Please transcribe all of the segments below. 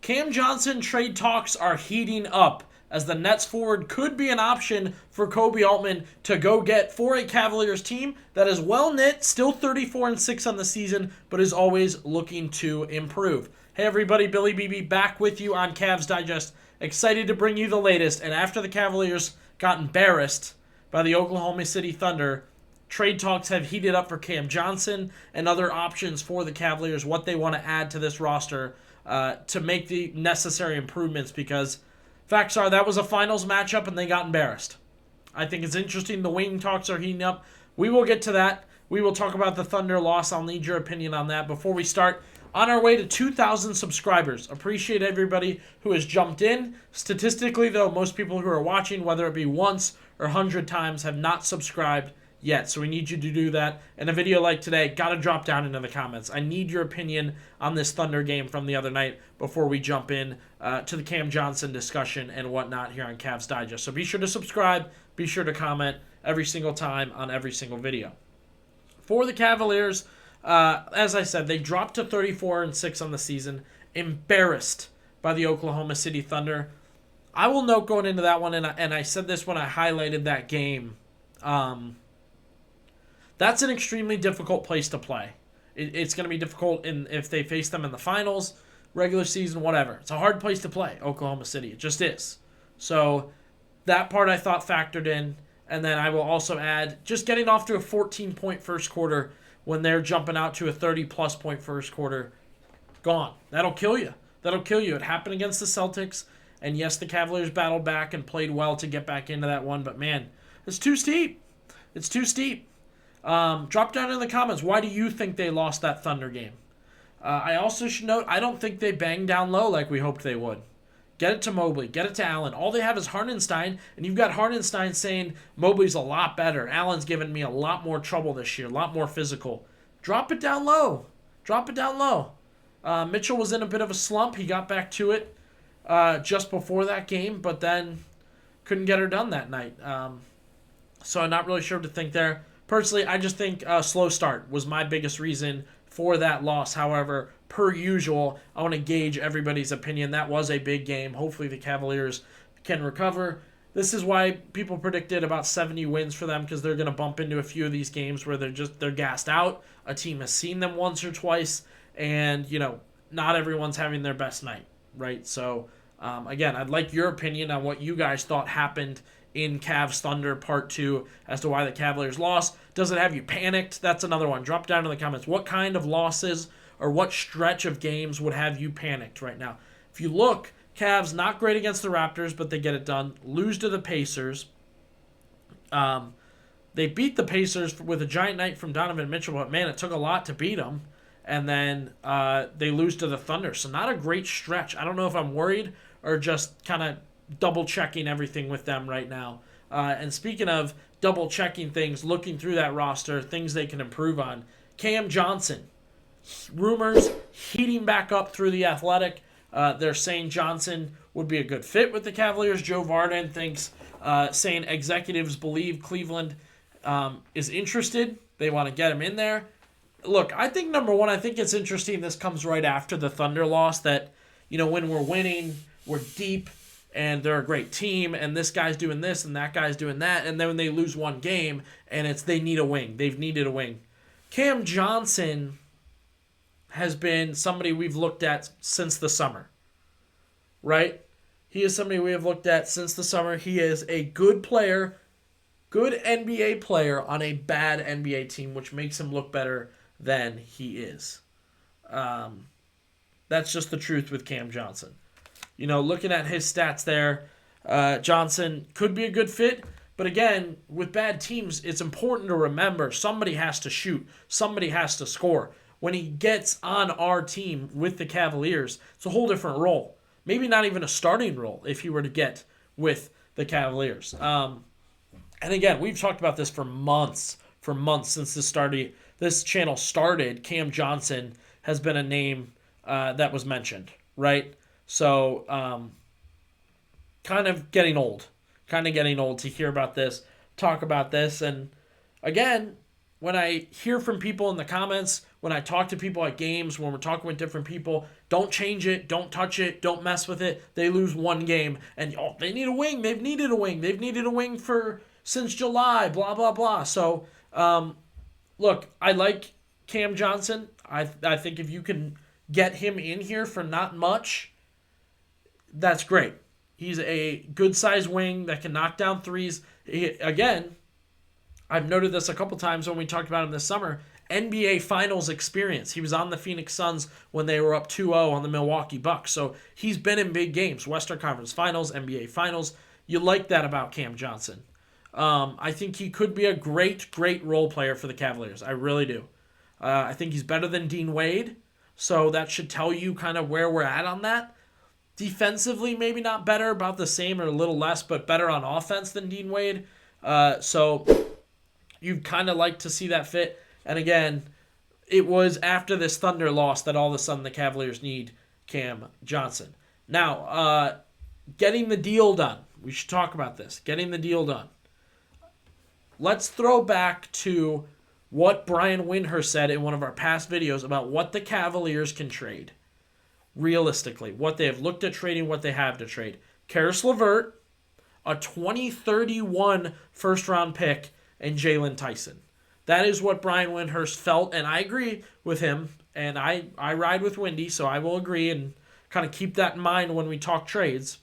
Cam Johnson trade talks are heating up as the Nets forward could be an option for Koby Altman to go get for a Cavaliers team that is well knit, still 34-6 on the season, but is always looking to improve. Hey everybody, Billy BB back with you on Cavs Digest. Excited to bring you the latest, and after the Cavaliers got embarrassed by the Oklahoma City Thunder, trade talks have heated up for Cam Johnson and other options for the Cavaliers, what they want to add to this roster to make the necessary improvements, because facts are that was a finals matchup and they got embarrassed. I think it's interesting. The wing talks are heating up. We will get to that. We will talk about the Thunder loss. I'll need your opinion on that. Before we start, on our way to 2,000 subscribers. Appreciate everybody who has jumped in. Statistically, though, most people who are watching, whether it be once or 100 times, have not subscribed yet. So we need you to do that. And a video like today, got to drop down into the comments. I need your opinion on this Thunder game from the other night before we jump in to the Cam Johnson discussion and whatnot here on Cavs Digest. So be sure to subscribe. Be sure to comment every single time on every single video. For the Cavaliers, as I said, they dropped to 34-6 on the season, embarrassed by the Oklahoma City Thunder. I will note going into that one, and I said this when I highlighted that game, that's an extremely difficult place to play. It's going to be difficult if they face them in the finals, regular season, whatever. It's a hard place to play, Oklahoma City. It just is. So that part I thought factored in. And then I will also add just getting off to a 14-point first quarter when they're jumping out to a 30-plus point first quarter. Gone. That'll kill you. That'll kill you. It happened against the Celtics. And yes, the Cavaliers battled back and played well to get back into that one. But man, it's too steep. It's too steep. Drop down in the comments. Why do you think they lost that Thunder game? I also should note, I don't think they banged down low like we hoped they would. Get it to Mobley. Get it to Allen. All they have is Hartenstein, and you've got Hartenstein saying Mobley's a lot better. Allen's given me a lot more trouble this year, a lot more physical. Drop it down low. Drop it down low. Mitchell was in a bit of a slump. He got back to it just before that game, but then couldn't get her done that night. So I'm not really sure what to think there. Personally, I just think a slow start was my biggest reason for that loss. However, per usual, I want to gauge everybody's opinion. That was a big game. Hopefully the Cavaliers can recover. This is why people predicted about 70 wins for them, because they're going to bump into a few of these games where they're gassed out. A team has seen them once or twice, and not everyone's having their best night, right? So again, I'd like your opinion on what you guys thought happened in Cavs Thunder Part 2 as to why the Cavaliers lost. Does it have you panicked? That's another one. Drop down in the comments. What kind of losses or what stretch of games would have you panicked right now? If you look, Cavs not great against the Raptors, but they get it done. Lose to the Pacers. They beat the Pacers with a giant night from Donovan Mitchell, but man, it took a lot to beat them. And then they lose to the Thunder. So not a great stretch. I don't know if I'm worried or just kind of double-checking everything with them right now. And speaking of double-checking things, looking through that roster, things they can improve on, Cam Johnson. Rumors heating back up through The Athletic. They're saying Johnson would be a good fit with the Cavaliers. Joe Varden thinks, saying executives believe Cleveland is interested. They want to get him in there. Look, I think, number one, I think it's interesting this comes right after the Thunder loss that, when we're winning, we're deep, and they're a great team, and this guy's doing this, and that guy's doing that, and then when they lose one game, and they need a wing. They've needed a wing. Cam Johnson has been somebody we've looked at since the summer, right? He is somebody we have looked at since the summer. He is a good player, good NBA player on a bad NBA team, which makes him look better than he is. That's just the truth with Cam Johnson. Looking at his stats there, Johnson could be a good fit. But again, with bad teams, it's important to remember somebody has to shoot. Somebody has to score. When he gets on our team with the Cavaliers, it's a whole different role. Maybe not even a starting role if he were to get with the Cavaliers. And again, we've talked about this for months since this channel started. Cam Johnson has been a name that was mentioned, right? So, kind of getting old to hear about this, talk about this. And again, when I hear from people in the comments, when I talk to people at games, when we're talking with different people, don't change it, don't touch it, don't mess with it. They lose one game, and they need a wing. They've needed a wing. They've needed a wing since July. Blah blah blah. So, look, I like Cam Johnson. I think if you can get him in here for not much, that's great. He's a good size wing that can knock down threes. Again, I've noted this a couple times when we talked about him this summer. NBA Finals experience. He was on the Phoenix Suns when they were up 2-0 on the Milwaukee Bucks. So he's been in big games. Western Conference Finals, NBA Finals. You like that about Cam Johnson. I think he could be a great, great role player for the Cavaliers. I really do. I think he's better than Dean Wade. So that should tell you kind of where we're at on that. Defensively, maybe not better, about the same or a little less, but better on offense than Dean Wade. So you'd kind of like to see that fit. And again, it was after this Thunder loss that all of a sudden the Cavaliers need Cam Johnson. Now, getting the deal done. We should talk about this. Getting the deal done. Let's throw back to what Brian Windhorst said in one of our past videos about what the Cavaliers can trade. Realistically, what they have looked at trading, what they have to trade. Karis LeVert, a 2031 first-round pick, and Jalen Tyson. That is what Brian Windhorst felt, and I agree with him, and I ride with Windy, so I will agree and kind of keep that in mind when we talk trades.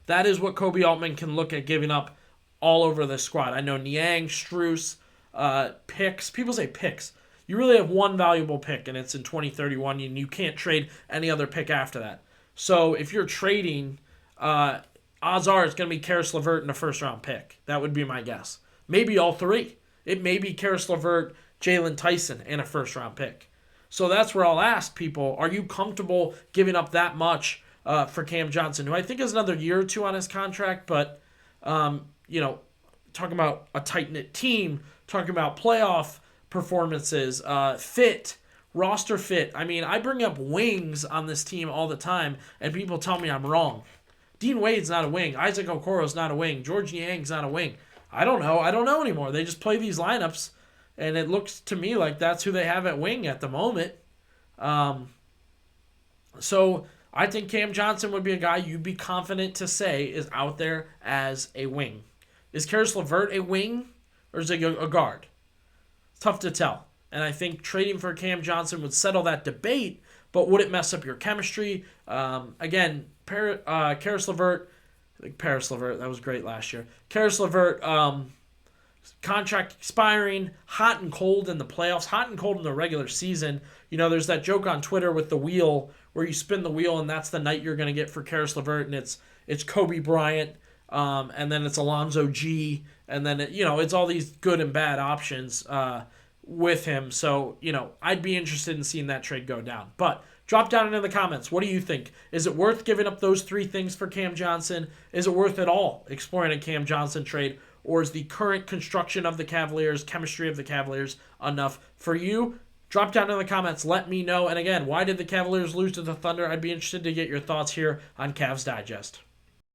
That is what Koby Altman can look at giving up all over the squad. I know Niang, Strus, picks. People say picks. You really have one valuable pick, and it's in 2031, and you can't trade any other pick after that. So if you're trading, odds are it's going to be Karis LeVert and a first-round pick. That would be my guess. Maybe all three. It may be Karis LeVert, Jalen Tyson, and a first-round pick. So that's where I'll ask people, are you comfortable giving up that much for Cam Johnson, who I think has another year or two on his contract, but, talking about a tight-knit team, talking about playoff performances, fit, roster fit. I mean, I bring up wings on this team all the time, and people tell me I'm wrong. Dean Wade's not a wing. Isaac Okoro's not a wing. George Niang's not a wing. I don't know. I don't know anymore. They just play these lineups, and it looks to me like that's who they have at wing at the moment. So I think Cam Johnson would be a guy you'd be confident to say is out there as a wing. Is Karis LeVert a wing, or is it a guard? It's tough to tell. And I think trading for Cam Johnson would settle that debate, but would it mess up your chemistry? Again, Karis LeVert, that was great last year. Karis LeVert, contract expiring, hot and cold in the playoffs, hot and cold in the regular season. There's that joke on Twitter with the wheel where you spin the wheel and that's the night you're going to get for Karis LeVert, and it's Kobe Bryant, and then it's Alonzo G, and then it's all these good and bad options with him. So, I'd be interested in seeing that trade go down. But drop down into the comments. What do you think? Is it worth giving up those three things for Cam Johnson? Is it worth it all exploring a Cam Johnson trade? Or is the current construction of the Cavaliers, chemistry of the Cavaliers, enough for you? Drop down in the comments. Let me know. And again, why did the Cavaliers lose to the Thunder? I'd be interested to get your thoughts here on Cavs Digest.